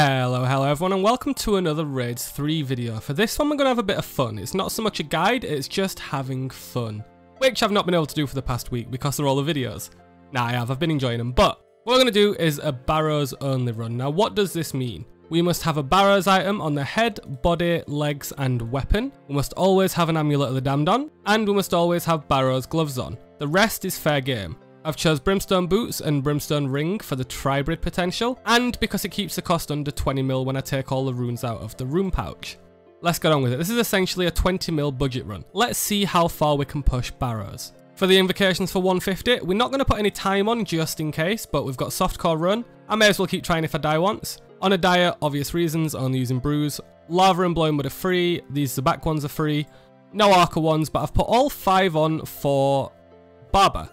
Hello everyone and welcome to another Raids 3 video. For this one we're going to have a bit of fun. It's not so much a guide, it's just having fun. Which I've not been able to do for the past week because of all the videos. Nah, I've been enjoying them, but what we're going to do is a Barrows only run. Now what does this mean? We must have a Barrows item on the head, body, legs and weapon. We must always have an Amulet of the Damned on, and we must always have Barrows gloves on. The rest is fair game. I've chose Brimstone Boots and Brimstone Ring for the Tribrid potential, and because it keeps the cost under 20 mil when I take all the runes out of the rune pouch. Let's get on with it. This is essentially a 20 mil budget run. Let's see how far we can push Barrows. For the invocations for 150, we're not going to put any time on just in case, but we've got softcore run. I may as well keep trying if I die once. On a diet, obvious reasons, only using brews. Lava and blowing mud are free, these Zabak ones are free. No Arca ones, but I've put all 5 on for Barber.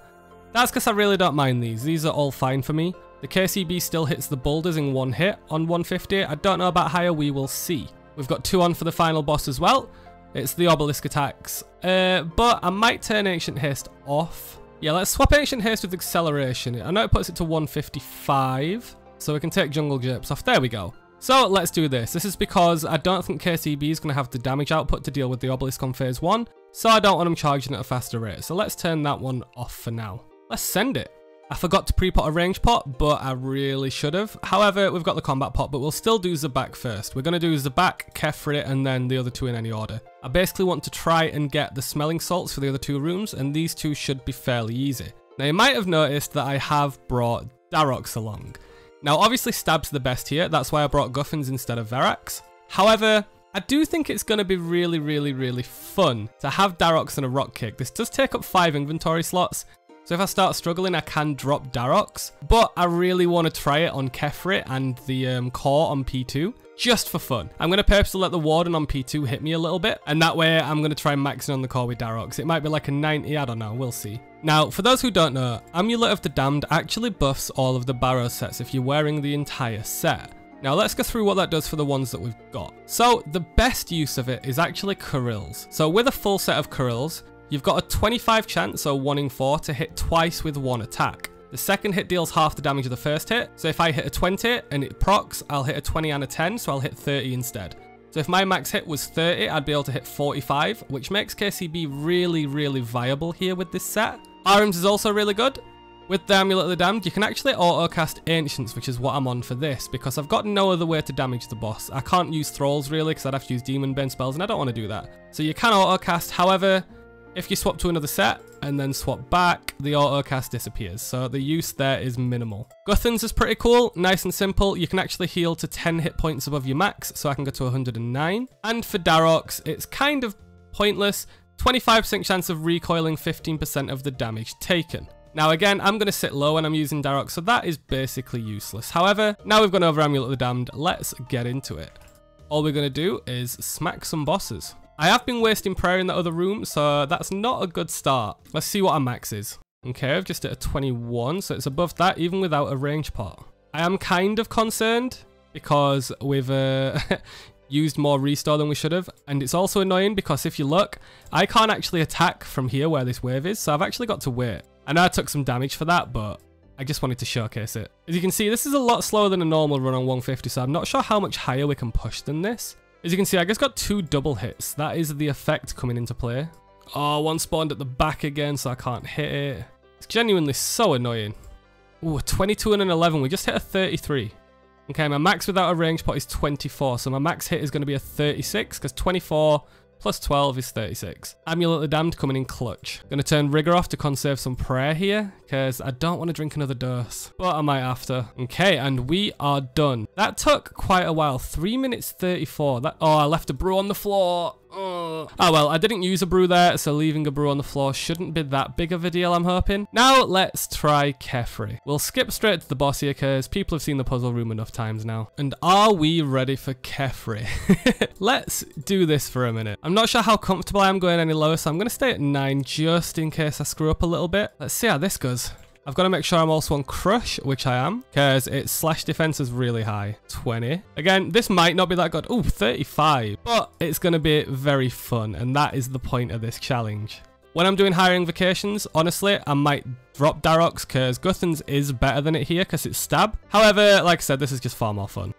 That's because I really don't mind these. These are all fine for me. The KCB still hits the boulders in one hit on 150. I don't know about higher, we will see. We've got 2 on for the final boss as well. It's the obelisk attacks. But I might turn Ancient Haste off. Yeah, let's swap Ancient Haste with Acceleration. I know it puts it to 155. So we can take Jungle Jerps off. There we go. So let's do this. This is because I don't think KCB is going to have the damage output to deal with the obelisk on phase 1. So I don't want them charging at a faster rate. So let's turn that one off for now. Let's send it. I forgot to pre-pot a range pot, but I really should have. However, we've got the combat pot, but we'll still do Zabak first. We're going to do Zabak, Kefri, and then the other 2 in any order. I basically want to try and get the smelling salts for the other 2 rooms, and these 2 should be fairly easy. Now, you might have noticed that I have brought Darox along. Now, obviously, Stab's the best here. That's why I brought Guffins instead of Verax. However, I do think it's going to be really fun to have Darox and a Rock Kick. This does take up 5 inventory slots. So if I start struggling, I can drop Darox, but I really want to try it on Kefri and the core on P2, just for fun. I'm going to purposely let the Warden on P2 hit me a little bit, and that way I'm going to try maxing on the core with Darox. It might be like a 90, I don't know, we'll see. Now, for those who don't know, Amulet of the Damned actually buffs all of the Barrows sets if you're wearing the entire set. Now let's go through what that does for the ones that we've got. So the best use of it is actually Carills. So with a full set of Carills, you've got a 25 chance, so 1 in 4, to hit twice with 1 attack. The second hit deals half the damage of the first hit, so if I hit a 20 and it procs, I'll hit a 20 and a 10, so I'll hit 30 instead. So if my max hit was 30, I'd be able to hit 45, which makes KCB really viable here with this set. Arms is also really good. With the Amulet of the Damned, you can actually auto-cast Ancients, which is what I'm on for this, because I've got no other way to damage the boss. I can't use Thralls really, because I'd have to use Demon Bane spells, and I don't want to do that. So you can auto-cast, however, if you swap to another set and then swap back, the auto-cast disappears, so the use there is minimal. Guthans is pretty cool, nice and simple. You can actually heal to 10 hit points above your max, so I can go to 109. And for Darox, it's kind of pointless. 25% chance of recoiling 15% of the damage taken. Now again, I'm going to sit low when I'm using Darox, so that is basically useless. However, now we've gone over Amulet of the Damned, let's get into it. All we're going to do is smack some bosses. I have been wasting prayer in the other room, so that's not a good start. Let's see what our max is. Okay, I've just hit a 21, so it's above that even without a range pot. I am kind of concerned because we've used more restore than we should have, and it's also annoying because if you look, I can't actually attack from here where this wave is, so I've actually got to wait. I know I took some damage for that, but I just wanted to showcase it. As you can see, this is a lot slower than a normal run on 150, so I'm not sure how much higher we can push than this. As you can see, I just got 2 double hits. That is the effect coming into play. Oh, one spawned at the back again, so I can't hit it. It's genuinely so annoying. Ooh, a 22 and an 11. We just hit a 33. Okay, my max without a range pot is 24, so my max hit is going to be a 36, because 24 plus 12 is 36. Amulet of the Damned coming in clutch. Going to turn Rigor off to conserve some prayer here, because I don't want to drink another dose, but I might have to. Okay, and we are done. That took quite a while. 3 minutes 34. Oh, I left a brew on the floor. Oh well, I didn't use a brew there, so leaving a brew on the floor shouldn't be that big of a deal, I'm hoping. Now, let's try Kefri. We'll skip straight to the boss here, because people have seen the puzzle room enough times now. And are we ready for Kefri? Let's do this for a minute. I'm not sure how comfortable I am going any lower, so I'm going to stay at 9 just in case I screw up a little bit. Let's see how this goes. I've got to make sure I'm also on Crush, which I am, because its slash defense is really high. 20. Again, this might not be that good. Ooh, 35. But it's going to be very fun, and that is the point of this challenge. When I'm doing higher invocations, honestly, I might drop Darox, because Guthans is better than it here, because it's stab. However, like I said, this is just far more fun.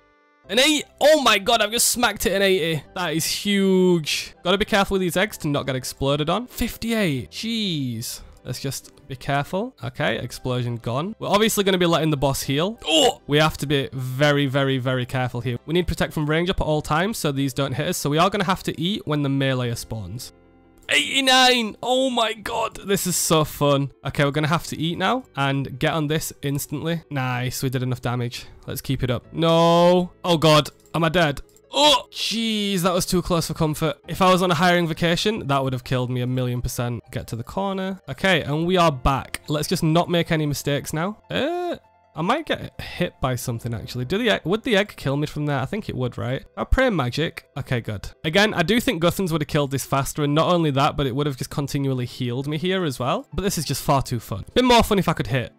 An 8. Oh my god, I've just smacked it an 80. That is huge. Gotta be careful with these eggs to not get exploded on. 58. Jeez. Let's just be careful. Okay, explosion gone. We're obviously going to be letting the boss heal. Oh! We have to be very, very, very careful here. We need protect from range up at all times so these don't hit us. So we are going to have to eat when the meleeer spawns. 89. Oh my god, this is so fun. Okay, we're gonna have to eat now and get on this instantly. Nice, we did enough damage. Let's keep it up. No. Oh god, am I dead? Oh, jeez, that was too close for comfort. If I was on a hiring vacation, that would have killed me 1,000,000%. Get to the corner. Okay, and we are back. Let's just not make any mistakes now. I might get hit by something actually. Would the egg kill me from there? I think it would, right? I pray magic. Okay, good. Again, I do think Guthans would have killed this faster, and not only that, but it would have just continually healed me here as well. But this is just far too fun. Bit more fun if I could hit.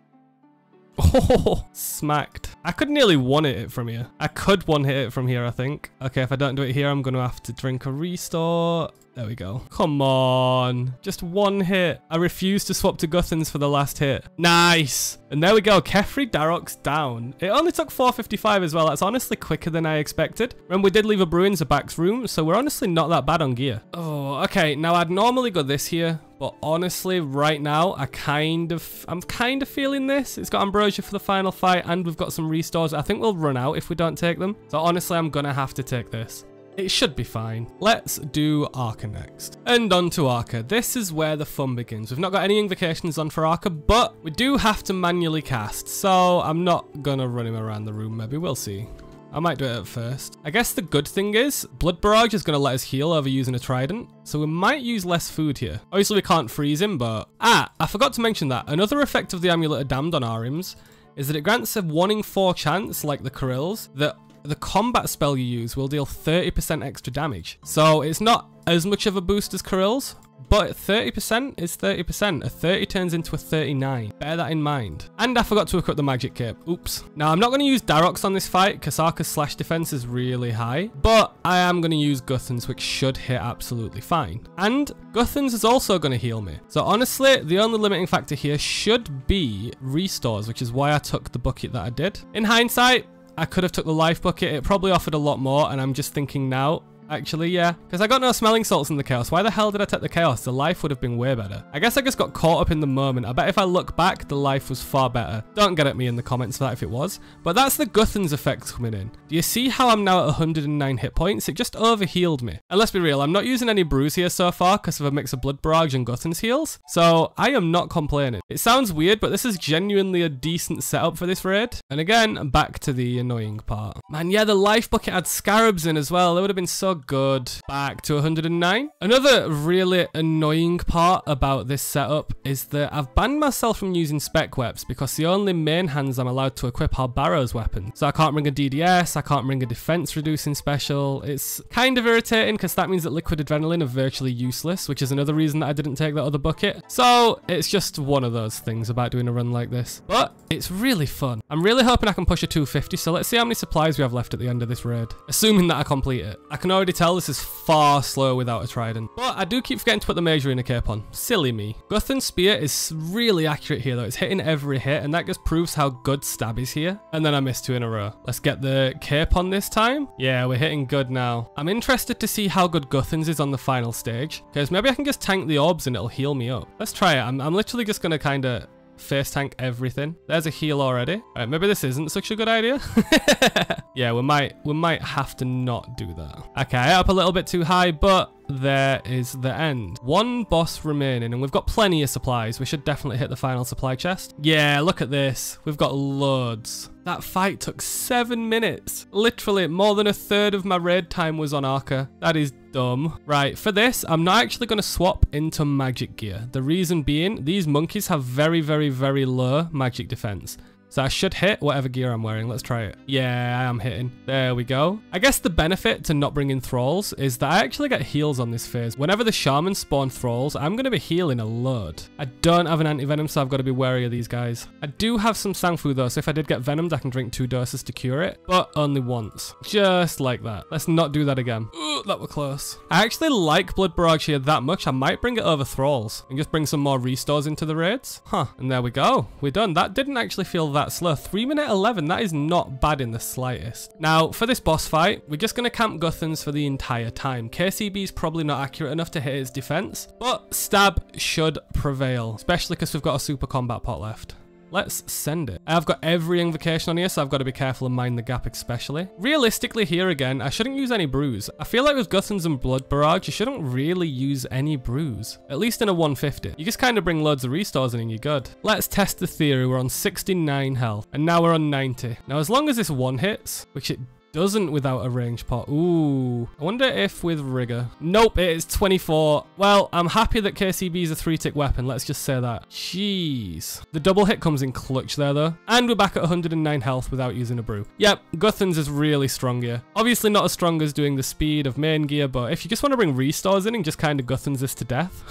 Oh, smacked. I could nearly one-hit it from here. I could one-hit it from here, I think. Okay, if I don't do it here, I'm going to have to drink a restore. There we go. Come on. Just one hit. I refuse to swap to Guthans for the last hit. Nice. And there we go. Kefri Darok's down. It only took 455 as well. That's honestly quicker than I expected. Remember, we did leave a Bruin's a back's room, so we're honestly not that bad on gear. Oh, okay. Now, I'd normally go this here, but honestly, right now, I'm kind of feeling this. It's got Ambrosia for the final fight, and we've got some restores. I think we'll run out if we don't take them. So honestly, I'm going to have to take this. It should be fine. Let's do Arca next. And on to Arca. This is where the fun begins. We've not got any invocations on for Arca, but we do have to manually cast. So I'm not going to run him around the room, maybe. We'll see. I might do it at first. I guess the good thing is, Blood Barrage is going to let us heal over using a trident. So we might use less food here. Obviously, we can't freeze him, but... Ah, I forgot to mention that. Another effect of the Amulet of Damned on Arims is that it grants a 1 in 4 chance, like the Karil's, that the combat spell you use will deal 30% extra damage. So it's not as much of a boost as Karil's, but 30% is 30%. A 30 turns into a 39. Bear that in mind. And I forgot to equip the magic cape. Oops. Now, I'm not going to use Darok's on this fight because Arca's slash defense is really high, but I am going to use Guthans, which should hit absolutely fine. And Guthans is also going to heal me. So honestly, the only limiting factor here should be restores, which is why I took the bucket that I did. In hindsight, I could have took the life bucket. It probably offered a lot more, and I'm just thinking now, actually, yeah. Because I got no smelling salts in the chaos. Why the hell did I take the chaos? The life would have been way better. I guess I just got caught up in the moment. I bet if I look back, the life was far better. Don't get at me in the comments for that if it was. But that's the Guthans effect coming in. Do you see how I'm now at 109 hit points? It just overhealed me. And let's be real, I'm not using any brews here so far because of a mix of Blood Barrage and Guthans heals. So I am not complaining. It sounds weird, but this is genuinely a decent setup for this raid. And again, back to the annoying part. Man, yeah, the life bucket had scarabs in as well. It would have been so good. Back to 109. Another really annoying part about this setup is that I've banned myself from using spec weps because the only main hands I'm allowed to equip are Barrows weapons. So I can't bring a DDS, I can't bring a defense reducing special. It's kind of irritating because that means that liquid adrenaline are virtually useless, which is another reason that I didn't take that other bucket. So it's just one of those things about doing a run like this. But it's really fun. I'm really hoping I can push a 250, so let's see how many supplies we have left at the end of this raid. Assuming that I complete it. I can already tell this is far slower without a trident. But I do keep forgetting to put the Major in a cape on. Silly me. Guthan's spear is really accurate here though. It's hitting every hit and that just proves how good stab is here. And then I missed 2 in a row. Let's get the cape on this time. Yeah, we're hitting good now. I'm interested to see how good Guthan's is on the final stage. Because maybe I can just tank the orbs and it'll heal me up. Let's try it. I'm literally just going to kind of face tank everything. There's a heal already. All right, maybe this isn't such a good idea. Yeah, we might have to not do that. Okay, up a little bit too high, but there is the end. 1 boss remaining, and we've got plenty of supplies. We should definitely hit the final supply chest. Yeah, look at this. We've got loads. That fight took 7 minutes. Literally, more than a third of my raid time was on Arca. That is dumb. Right, for this, I'm not actually going to swap into magic gear. The reason being, these monkeys have very, very, very low magic defense. So I should hit whatever gear I'm wearing. Let's try it. Yeah, I am hitting. There we go. I guess the benefit to not bringing thralls is that I actually get heals on this phase. Whenever the shaman spawn thralls, I'm going to be healing a load. I don't have an anti-venom, so I've got to be wary of these guys. I do have some Sangfu though, so if I did get venomed, I can drink 2 doses to cure it, but only once. Just like that. Let's not do that again. Ooh, that was close. I actually like Blood Barrage here that much. I might bring it over thralls and just bring some more restores into the raids. Huh, and there we go. We're done. That didn't actually feel that that slow. 3-minute 11, that is not bad in the slightest. Now, for this boss fight, we're just going to camp Guthans for the entire time. KCB is probably not accurate enough to hit his defense, but stab should prevail, especially because we've got a super combat pot left. Let's send it. I've got every invocation on here, so I've got to be careful and mind the gap especially. Realistically here again, I shouldn't use any brews. I feel like with Guthans and Blood Barrage, you shouldn't really use any brews. At least in a 150. You just kind of bring loads of restores in and you're good. Let's test the theory. We're on 69 health, and now we're on 90. Now as long as this one hits, which it doesn't without a range pot. Ooh. I wonder if with rigor. Nope, it is 24. Well, I'm happy that KCB is a 3-tick weapon. Let's just say that. Jeez. The double hit comes in clutch there though. And we're back at 109 health without using a brew. Yep, Guthans is really strong here. Obviously not as strong as doing the speed of main gear, but if you just want to bring restores in and just kind of Guthans this to death.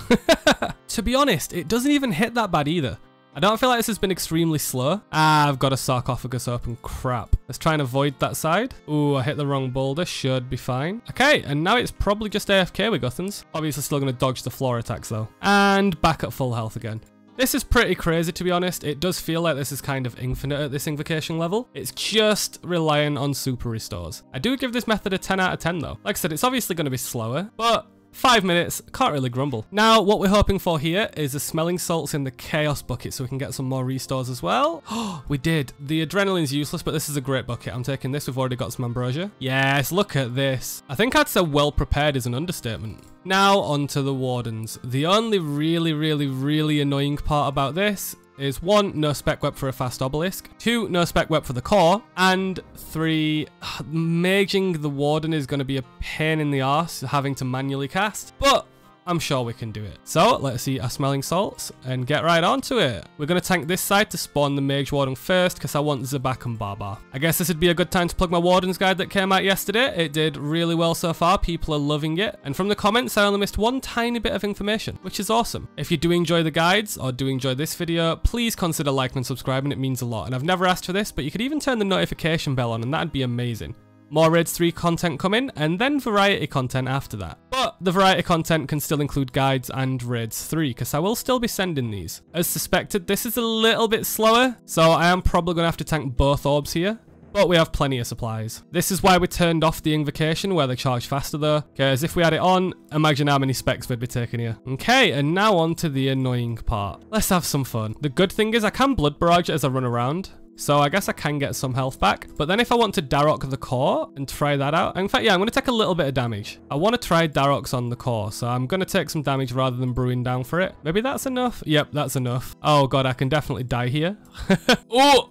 To be honest, it doesn't even hit that bad either. I don't feel like this has been extremely slow. Ah, I've got a sarcophagus open. Crap. Let's try and avoid that side. Ooh, I hit the wrong boulder. Should be fine. Okay, and now it's probably just AFK with Guthans. Obviously still going to dodge the floor attacks though. And back at full health again. This is pretty crazy, to be honest. It does feel like this is kind of infinite at this invocation level. It's just relying on super restores. I do give this method a 10 out of 10 though. Like I said, it's obviously going to be slower, but 5 minutes, can't really grumble. Now, what we're hoping for here is the smelling salts in the chaos bucket so we can get some more restores as well. Oh, we did. The adrenaline's useless, but this is a great bucket. I'm taking this. We've already got some Ambrosia. Yes, look at this. I think I'd say well prepared is an understatement. Now, onto the wardens. The only really annoying part about this is 1, no spec web for a fast obelisk, 2, no spec web for the core, and 3, maging the warden is going to be a pain in the arse having to manually cast, but I'm sure we can do it. So let's eat our smelling salts and get right onto it. We're going to tank this side to spawn the mage warden first because I want Zabak and Barbar. I guess this would be a good time to plug my warden's guide that came out yesterday. It did really well so far. People are loving it. And from the comments, I only missed one tiny bit of information, which is awesome. If you do enjoy the guides or do enjoy this video, please consider liking and subscribing. It means a lot. And I've never asked for this, but you could even turn the notification bell on and that'd be amazing. More Raids 3 content coming, and then variety content after that. But the variety content can still include guides and Raids 3, because I will still be sending these. As suspected, this is a little bit slower, so I am probably going to have to tank both orbs here. But we have plenty of supplies. This is why we turned off the invocation where they charge faster though, because if we had it on, imagine how many specs we'd be taking here. Okay, and now on to the annoying part. Let's have some fun. The good thing is I can blood barrage as I run around. So I guess I can get some health back. But then if I want to Darok the core and try that out. In fact, yeah, I'm going to take a little bit of damage. I want to try Daroks on the core. So I'm going to take some damage rather than brewing down for it. Maybe that's enough. Yep, that's enough. Oh god, I can definitely die here. Oh!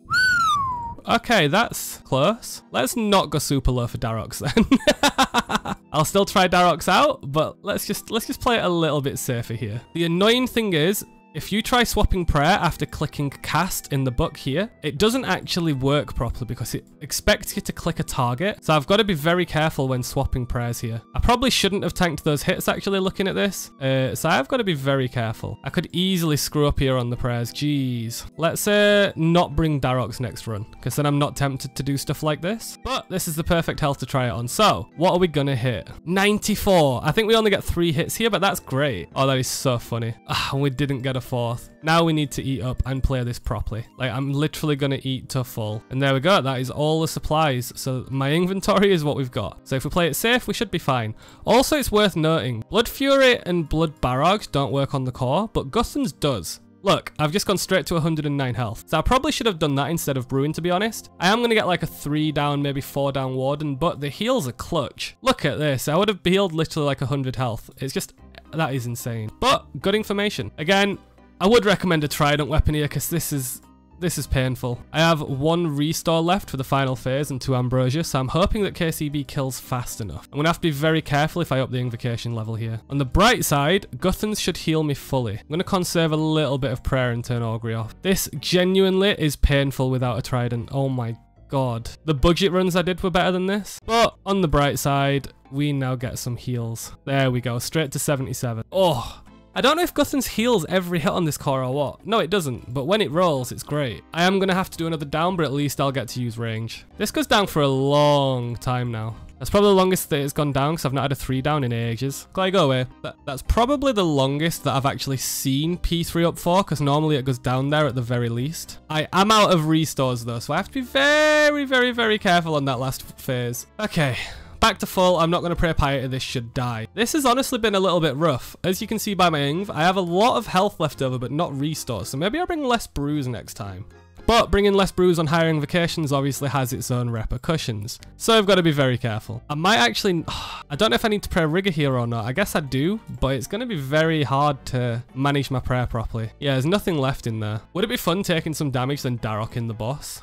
Okay, that's close. Let's not go super low for Daroks then. I'll still try Daroks out, but let's just play it a little bit safer here. The annoying thing is, if you try swapping prayer after clicking cast in the book here, it doesn't actually work properly because it expects you to click a target. So I've got to be very careful when swapping prayers here. I probably shouldn't have tanked those hits actually looking at this. So I've got to be very careful. I could easily screw up here on the prayers. Jeez. Let's not bring Daroks next run because then I'm not tempted to do stuff like this. But this is the perfect health to try it on. So what are we going to hit? 94. I think we only get 3 hits here, but that's great. Oh, that is so funny. We didn't get a 4th. Now we need to eat up and play this properly. Like, I'm literally going to eat to full. And there we go. That is all the supplies. So my inventory is what we've got. So if we play it safe, we should be fine. Also, it's worth noting, Blood Fury and Blood Barrows don't work on the core, but Guthans does. Look, I've just gone straight to 109 health. So I probably should have done that instead of brewing, to be honest. I am going to get like a 3 down, maybe 4 down warden, but the heals are clutch. Look at this. I would have healed literally like 100 health. It's just, that is insane. But good information. Again, I would recommend a trident weapon here because this is painful. I have 1 restore left for the final phase and 2 Ambrosia, so I'm hoping that KCB kills fast enough. I'm going to have to be very careful if I up the invocation level here. On the bright side, Guthans should heal me fully. I'm going to conserve a little bit of prayer and turn Augury off. This genuinely is painful without a trident. Oh my god. The budget runs I did were better than this. But on the bright side, we now get some heals. There we go, straight to 77. Oh, I don't know if Guthans heals every hit on this core or what. No, it doesn't, but when it rolls, it's great. I am going to have to do another down, but at least I'll get to use range. This goes down for a long time now. That's probably the longest that it's gone down because I've not had a 3 down in ages. Glad I go away. That's probably the longest that I've actually seen P3 up for because normally it goes down there at the very least. I am out of restores though, so I have to be very, very, very careful on that last phase. Okay. Back to full. I'm not going to pray piety. This should die. This has honestly been a little bit rough. As you can see by my Ingv, I have a lot of health left over, but not restores. So maybe I'll bring less brews next time. But bringing less brews on higher invocations obviously has its own repercussions. So I've got to be very careful. I might actually... I don't know if I need to pray rigor here or not. I guess I do, but it's going to be very hard to manage my prayer properly. Yeah, there's nothing left in there. Would it be fun taking some damage then Darok in the boss?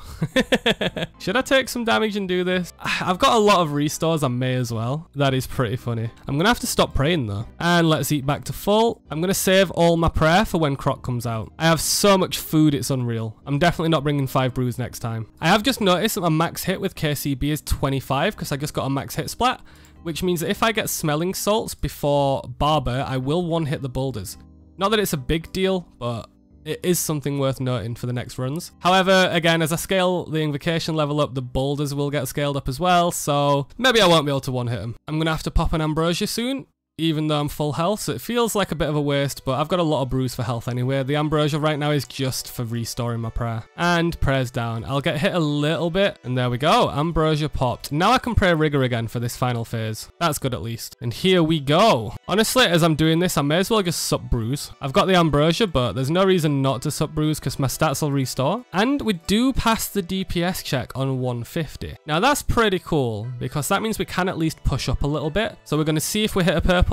Should I take some damage and do this? I've got a lot of restores. I may as well. That is pretty funny. I'm going to have to stop praying though. And let's eat back to full. I'm going to save all my prayer for when Croc comes out. I have so much food, it's unreal. I'm definitely not bringing 5 brews next time. I have just noticed that my max hit with KCB is 25 because I just got a max hit splat, which means that if I get smelling salts before Barber, I will one-hit the boulders. Not that it's a big deal, but it is something worth noting for the next runs. However, again, as I scale the invocation level up, the boulders will get scaled up as well, so maybe I won't be able to one-hit them. I'm going to have to pop an Ambrosia soon, even though I'm full health, so it feels like a bit of a waste, but I've got a lot of brews for health anyway. The Ambrosia right now is just for restoring my prayer. And prayer's down. I'll get hit a little bit, and there we go. Ambrosia popped. Now I can pray rigor again for this final phase. That's good at least. And here we go. Honestly, as I'm doing this, I may as well just sup brews. I've got the Ambrosia, but there's no reason not to sup brews because my stats will restore. And we do pass the DPS check on 150. Now that's pretty cool, because that means we can at least push up a little bit. So we're going to see if we hit a purple.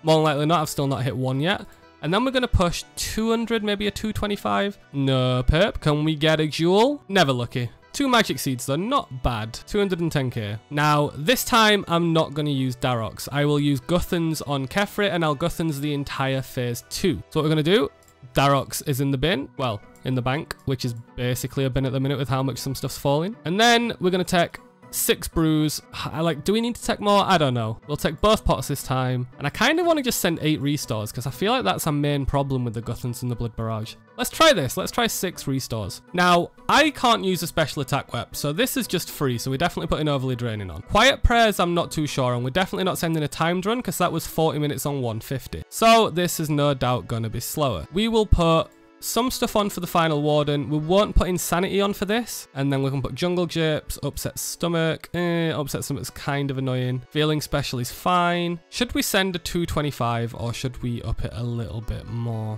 More than likely not, I've still not hit 1 yet. And then we're going to push 200, maybe a 225. No perp. Can we get a jewel? Never lucky. 2 magic seeds though, not bad. 210k. Now, this time I'm not going to use Daroks. I will use Guthans on Kefrit and I'll Guthans the entire phase 2. So what we're going to do, Daroks is in the bin. Well, in the bank, which is basically a bin at the minute with how much some stuff's falling. And then we're going to take 6 brews. Do we need to take more? I don't know. We'll take both pots this time. And I kind of want to just send 8 restores because I feel like that's our main problem with the Guthans and the Blood Barrage. Let's try this. Let's try 6 restores. Now, I can't use a special attack web, so this is just free, so we're definitely putting overly draining on. Quiet prayers, I'm not too sure on. We're definitely not sending a timed run because that was 40 minutes on 150. So this is no doubt going to be slower. We will put some stuff on for the final warden. We won't put insanity on for this, and then we can put jungle japes, upset stomach. Upset stomach's kind of annoying. Feeling special is fine. Should we send a 225 or should we up it a little bit more?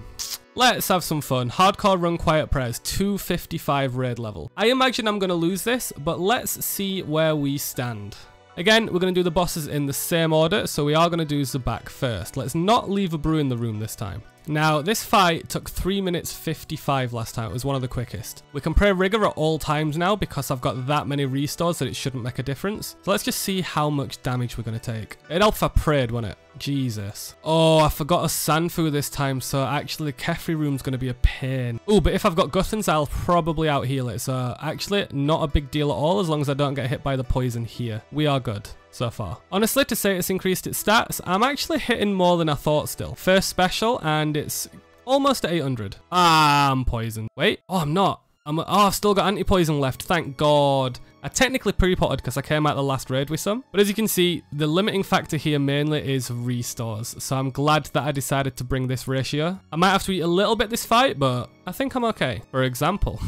Let's have some fun. Hardcore run quiet prayers, 255 raid level. I imagine I'm going to lose this, but let's see where we stand. Again, we're going to do the bosses in the same order, so we are going to do Zabak first. Let's not leave a brew in the room this time. Now, this fight took 3 minutes 55 last time. It was one of the quickest. We can pray rigor at all times now because I've got that many restores that it shouldn't make a difference. So let's just see how much damage we're going to take. It'd help if I prayed, wouldn't it? Jesus. Oh, I forgot a Sanfu this time, so actually Kefri room's going to be a pain. Oh, but if I've got Guthans, I'll probably out heal it. So actually, not a big deal at all as long as I don't get hit by the poison here. We are good so far. Honestly, to say it's increased its stats, I'm actually hitting more than I thought still. First special, and it's almost at 800. I'm poisoned. Wait, oh, I'm not. I've still got anti-poison left, thank God. I technically pre-potted because I came out the last raid with some. But as you can see, the limiting factor here mainly is restores. So I'm glad that I decided to bring this ratio. I might have to eat a little bit this fight, but I think I'm okay. For example.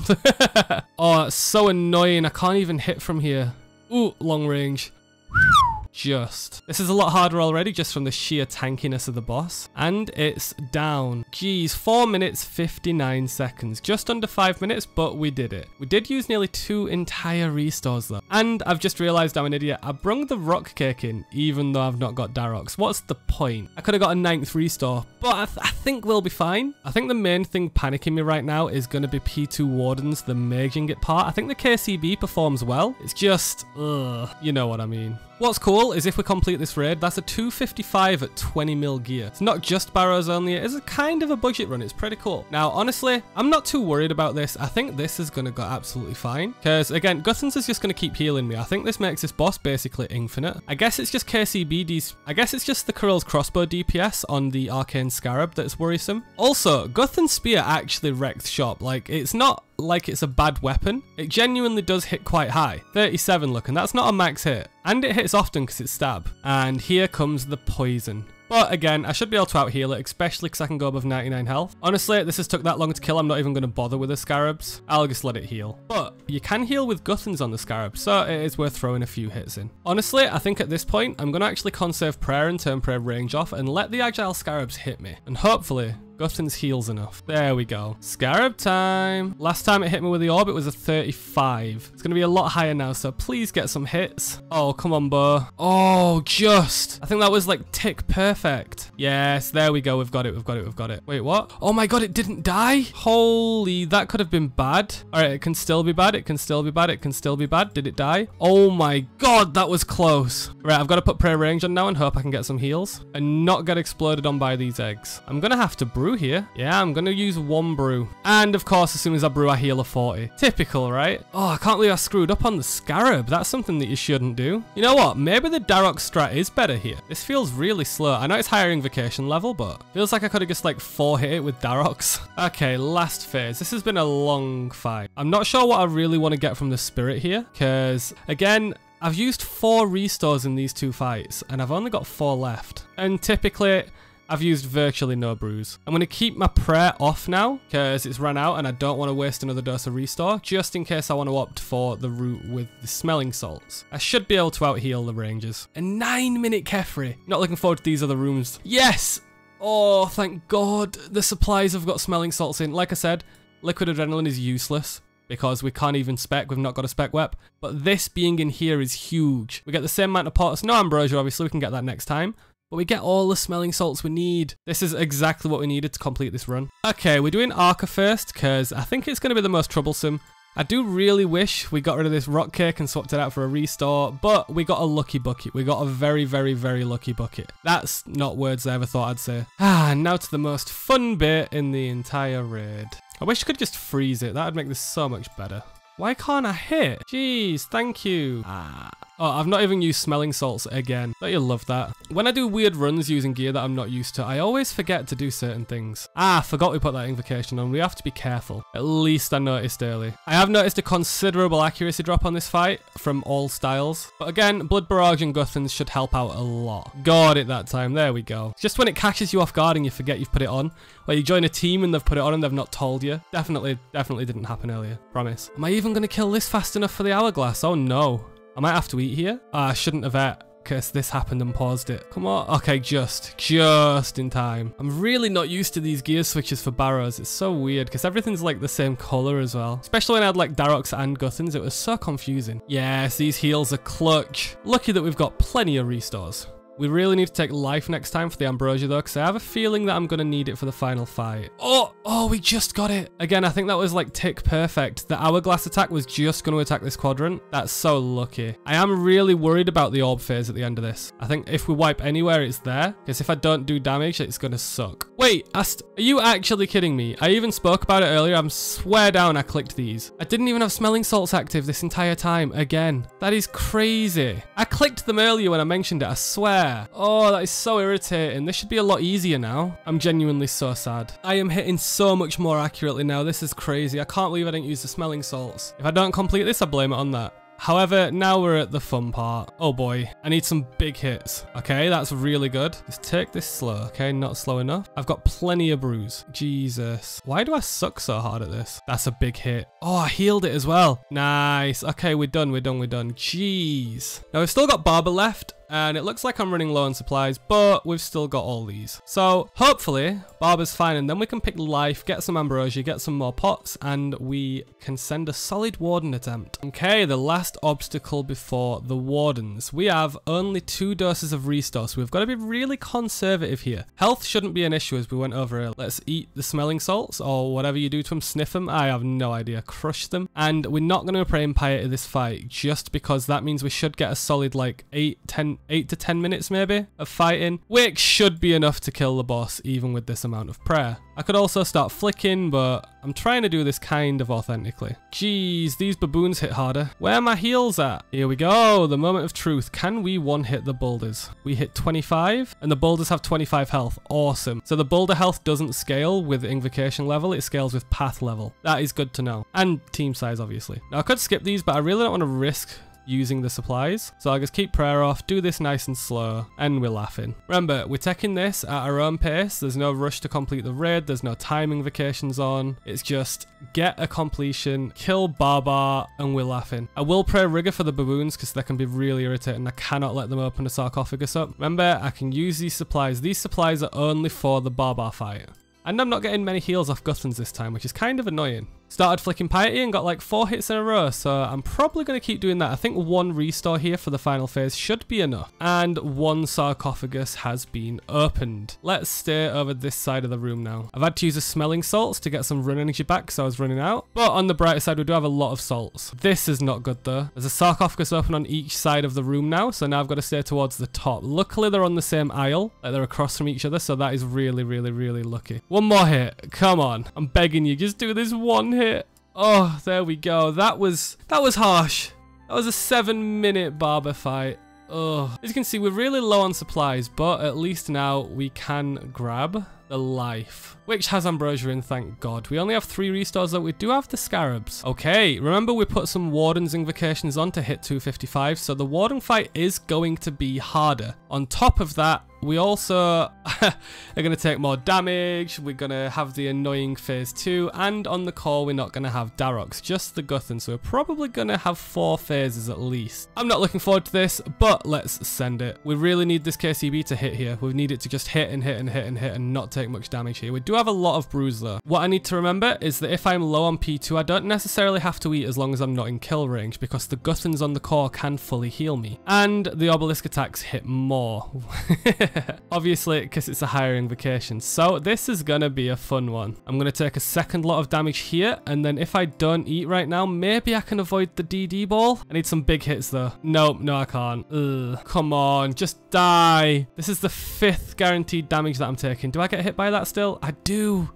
Oh, it's so annoying. I can't even hit from here. Ooh, long range. Just. This is a lot harder already just from the sheer tankiness of the boss. And it's down. Geez, 4 minutes 59 seconds. Just under 5 minutes, but we did it. We did use nearly 2 entire restores though. And I've just realised I'm an idiot. I brung the rock cake in, even though I've not got Daroks. What's the point? I could have got a 9th restore, but I think we'll be fine. I think the main thing panicking me right now is going to be P2 Wardens, the Maging It part. I think the KCB performs well. It's just, you know what I mean. What's cool deal is if we complete this raid, that's a 255 at 20 mil gear. It's not just Barrows only, it is a kind of a budget run. It's pretty cool. Now, honestly, I'm not too worried about this. I think this is going to go absolutely fine. Because, again, Guthans is just going to keep healing me. I think this makes this boss basically infinite. I guess it's just KCBD's... I guess it's just the Kirill's crossbow DPS on the Arcane Scarab that's worrisome. Also, Guthan's spear actually wrecks shop. Like, it's not like it's a bad weapon. It genuinely does hit quite high. 37 look, and that's not a max hit. And it hits often because it's stab. And here comes the poison. But again, I should be able to out-heal it, especially because I can go above 99 health. Honestly, this has took that long to kill, I'm not even going to bother with the Scarabs. I'll just let it heal. But you can heal with Guthans on the Scarab, so it is worth throwing a few hits in. Honestly, I think at this point, I'm going to actually conserve prayer and turn prayer range off and let the Agile Scarabs hit me. And hopefully, Guthans heals enough. There we go. Scarab time. Last time it hit me with the orb, it was a 35. It's going to be a lot higher now, so please get some hits. Oh, come on, Bo. Oh, just. I think that was like tick perfect. Yes, there we go. We've got it. We've got it. We've got it. Wait, what? Oh my God, it didn't die? Holy, that could have been bad. All right, it can still be bad. It can still be bad. It can still be bad. Did it die? Oh my God, that was close. Right, I've got to put prayer range on now and hope I can get some heals and not get exploded on by these eggs. I'm going to have to brew here. Yeah, I'm gonna use one brew. And of course, as soon as I brew, I heal a 40. Typical, right? Oh, I can't believe I screwed up on the Scarab. That's something that you shouldn't do. You know what? Maybe the Darok strat is better here. This feels really slow. I know it's higher invocation level, but feels like I could have just like 4-hit it with Daroks. Okay, last phase. This has been a long fight. I'm not sure what I really want to get from the spirit here, because again, I've used 4 restores in these 2 fights, and I've only got 4 left. And typically, I've used virtually no brews. I'm going to keep my prayer off now because it's run out and I don't want to waste another dose of restore, just in case I want to opt for the route with the smelling salts. I should be able to out-heal the rangers. A 9-minute Kefri. Not looking forward to these other rooms. Yes! Oh, thank God. The supplies have got smelling salts in. Like I said, liquid adrenaline is useless because we can't even spec, we've not got a spec wep. But this being in here is huge. We get the same amount of pots. No Ambrosia, obviously, we can get that next time. But we get all the smelling salts we need. This is exactly what we needed to complete this run. Okay, we're doing Arca first, because I think it's going to be the most troublesome. I do really wish we got rid of this rock cake and swapped it out for a restore, but we got a lucky bucket. We got a very, very, very lucky bucket. That's not words I ever thought I'd say. Now to the most fun bit in the entire raid. I wish I could just freeze it. That would make this so much better. Why can't I hit? Jeez, thank you. Oh, I've not even used smelling salts again. Don't you love that? When I do weird runs using gear that I'm not used to, I always forget to do certain things. Forgot we put that invocation on. We have to be careful. At least I noticed early. I have noticed a considerable accuracy drop on this fight from all styles. But again, Blood Barrage and Guthans should help out a lot. Got it that time. There we go. It's just when it catches you off guard and you forget you've put it on. Where you join a team and they've put it on and they've not told you. Definitely didn't happen earlier. Promise. Am I even going to kill this fast enough for the hourglass? Oh no. I might have to eat here. I shouldn't have ate because this happened and paused it. Come on. Okay, just in time. I'm really not used to these gear switches for Barrows. It's so weird because everything's like the same color as well. Especially when I had like Daroks and Guthans. It was so confusing. Yes, these heals are clutch. Lucky that we've got plenty of restores. We really need to take life next time for the Ambrosia though, because I have a feeling that I'm going to need it for the final fight. Oh, we just got it. Again, I think that was like tick perfect. The hourglass attack was just going to attack this quadrant. That's so lucky. I am really worried about the orb phase at the end of this. I think if we wipe anywhere, it's there, because if I don't do damage, it's going to suck. Wait, are you actually kidding me? I even spoke about it earlier. I'm swear down I clicked these. I didn't even have smelling salts active this entire time. Again, that is crazy. I clicked them earlier when I mentioned it, I swear. Oh, that is so irritating. This should be a lot easier now. I'm genuinely so sad. I am hitting so much more accurately now. This is crazy. I can't believe I didn't use the smelling salts. If I don't complete this, I blame it on that. However, now we're at the fun part. Oh boy, I need some big hits. Okay, that's really good. Just take this slow, okay? Not slow enough. I've got plenty of brews. Jesus. Why do I suck so hard at this? That's a big hit. Oh, I healed it as well. Nice. Okay, we're done. Jeez. Now we've still got Barber left. And it looks like I'm running low on supplies, but we've still got all these. So hopefully Barber's fine, and then we can pick life, get some Ambrosia, get some more pots, and we can send a solid warden attempt. Okay, the last obstacle before the wardens. We have only 2 doses of restore, so we've got to be really conservative here. Health shouldn't be an issue as we went over earlier. Let's eat the smelling salts, or whatever you do to them, sniff them. I have no idea. Crush them. And we're not going to pray in piety this fight, just because that means we should get a solid like 8, 10, in 8 to 10 minutes maybe of fighting, which should be enough to kill the boss even with this amount of prayer. I could also start flicking, but I'm trying to do this kind of authentically. Jeez, these baboons hit harder. Where are my heals at? Here we go, the moment of truth. Can we one-hit the boulders? We hit 25, and the boulders have 25 health. Awesome. So the boulder health doesn't scale with invocation level, it scales with path level. That is good to know. And team size, obviously. Now, I could skip these, but I really don't want to risk using the supplies. So I'll just keep prayer off, do this nice and slow, and we're laughing. Remember, we're taking this at our own pace. There's no rush to complete the raid. There's no time invocations on. It's just get a completion, kill Barbar, and we're laughing. I will pray rigor for the baboons because they can be really irritating. I cannot let them open a sarcophagus up. Remember, I can use these supplies. These supplies are only for the Barbar fight. And I'm not getting many heals off Guthans this time, which is kind of annoying. Started flicking Piety and got like 4 hits in a row, so I'm probably going to keep doing that. I think 1 restore here for the final phase should be enough. And 1 sarcophagus has been opened. Let's stay over this side of the room now. I've had to use a smelling salts to get some run energy back because I was running out. But on the brighter side, we do have a lot of salts. This is not good though. There's a sarcophagus open on each side of the room now, so now I've got to stay towards the top. Luckily, they're on the same aisle, like they're across from each other, so that is really, really, really lucky. 1 more hit. Come on. I'm begging you, just do this 1 hit. Oh, there we go. That was harsh. That was a 7-minute Barber fight. Oh, as you can see, we're really low on supplies, but at least now we can grab the life, which has Ambrosia in, thank God. We only have 3 restores though. We do have the scarabs. Okay, remember we put some Warden's invocations on to hit 255, so the Warden fight is going to be harder. On top of that, we also are going to take more damage. We're going to have the annoying phase 2, and on the core we're not going to have Darox, just the Guthans, so we're probably going to have 4 phases at least. I'm not looking forward to this, but let's send it. We really need this KCB to hit here. We need it to just hit and hit and hit and hit and not take much damage here. We do have a lot of bruise though. What I need to remember is that if I'm low on P2, I don't necessarily have to eat as long as I'm not in kill range, because the Guthans on the core can fully heal me, and the obelisk attacks hit more. Obviously, because it's a higher invocation. So this is gonna be a fun one. I'm gonna take a second lot of damage here, and then if I don't eat right now, maybe I can avoid the DD ball. I need some big hits though. Nope, no I can't. Ugh. Come on, just die. This is the 5th guaranteed damage that I'm taking. Do I get hit by that still? I do.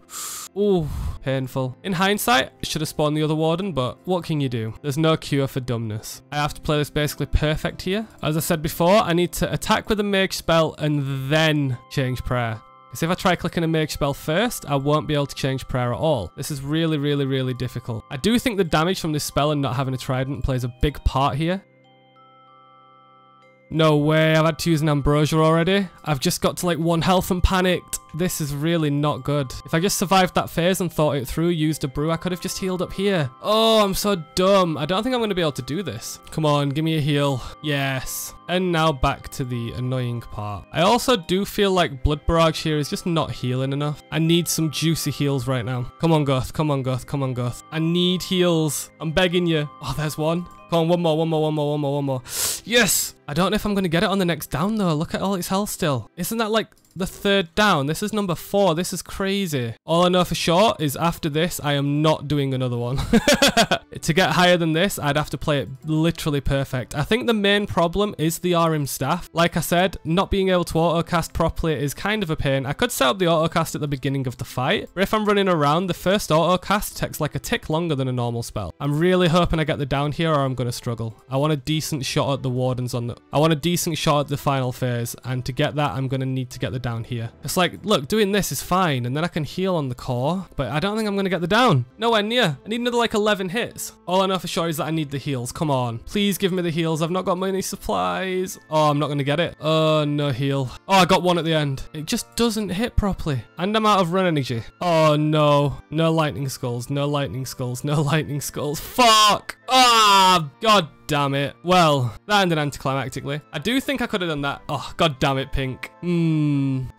Ooh, painful. In hindsight, I should have spawned the other Warden, but what can you do? There's no cure for dumbness. I have to play this basically perfect here. As I said before, I need to attack with a mage spell and then change prayer. Because if I try clicking a mage spell first, I won't be able to change prayer at all. This is really, really, really difficult. I do think the damage from this spell and not having a trident plays a big part here. No way, I've had to use an Ambrosia already. I've just got to like 1 health and panicked. This is really not good. If I just survived that phase and thought it through, used a brew, I could have just healed up here. Oh, I'm so dumb. I don't think I'm going to be able to do this. Come on, give me a heal. Yes. And now back to the annoying part. I also do feel like Blood Barrage here is just not healing enough. I need some juicy heals right now. Come on, Goth. Come on, Goth. Come on, Goth. I need heals. I'm begging you. Oh, there's one. Come on, one more. Yes! I don't know if I'm going to get it on the next down though. Look at all its health still. Isn't that like the 3rd down? This is number 4. This is crazy. All I know for sure is after this, I am not doing another one. To get higher than this, I'd have to play it literally perfect. I think the main problem is the RM staff. Like I said, not being able to autocast properly is kind of a pain. I could set up the autocast at the beginning of the fight, but if I'm running around, the first autocast takes like a tick longer than a normal spell. I'm really hoping I get the down here or I'm going to struggle. I want a decent shot at the Wardens on the... I want a decent shot at the final phase, and to get that, I'm going to need to get the down here. It's like, look, doing this is fine, and then I can heal on the core, but I don't think I'm going to get the down. Nowhere near. I need another like 11 hits. All I know for sure is that I need the heals. Come on. Please give me the heals. I've not got many supplies. Oh, I'm not going to get it. Oh, no heal. Oh, I got one at the end. It just doesn't hit properly. And I'm out of run energy. Oh, no. No lightning skulls. No lightning skulls. No lightning skulls. Fuck. Ah, God damn it. Well, that ended anticlimactically. I do think I could have done that. Oh, god damn it, Pink.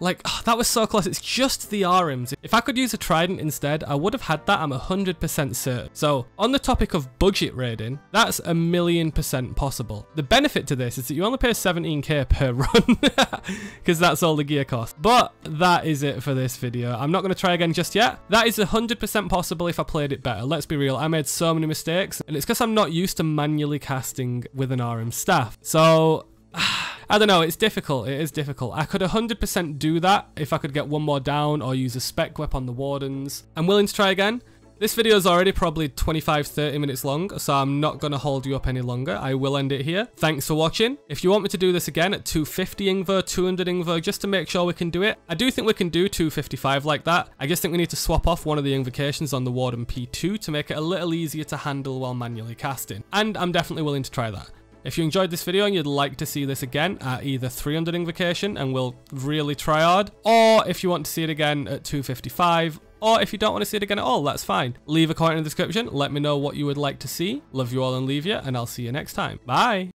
Like, oh, that was so close. It's just the RMs. If I could use a trident instead, I would have had that. I'm 100% certain. So, on the topic of budget raiding, that's 1,000,000% possible. The benefit to this is that you only pay 17k per run, because that's all the gear cost. But that is it for this video. I'm not going to try again just yet. That is 100% possible if I played it better. Let's be real. I made so many mistakes, and it's because I'm not used to manually casting with an RM staff. So... I I don't know, it's difficult, it is difficult. I could 100% do that if I could get one more down or use a spec whip on the wardens. I'm willing to try again. This video is already probably 25-30 minutes long, so I'm not going to hold you up any longer. I will end it here. Thanks for watching. If you want me to do this again at 250 Ingvar, 200 Ingvar, just to make sure we can do it, I do think we can do 255 like that. I just think we need to swap off one of the invocations on the Warden P2 to make it a little easier to handle while manually casting. And I'm definitely willing to try that. If you enjoyed this video and you'd like to see this again at either 300 Invocation and we'll really try hard, or if you want to see it again at 255, or if you don't want to see it again at all, that's fine. Leave a comment in the description, let me know what you would like to see. Love you all and leave you, and I'll see you next time. Bye!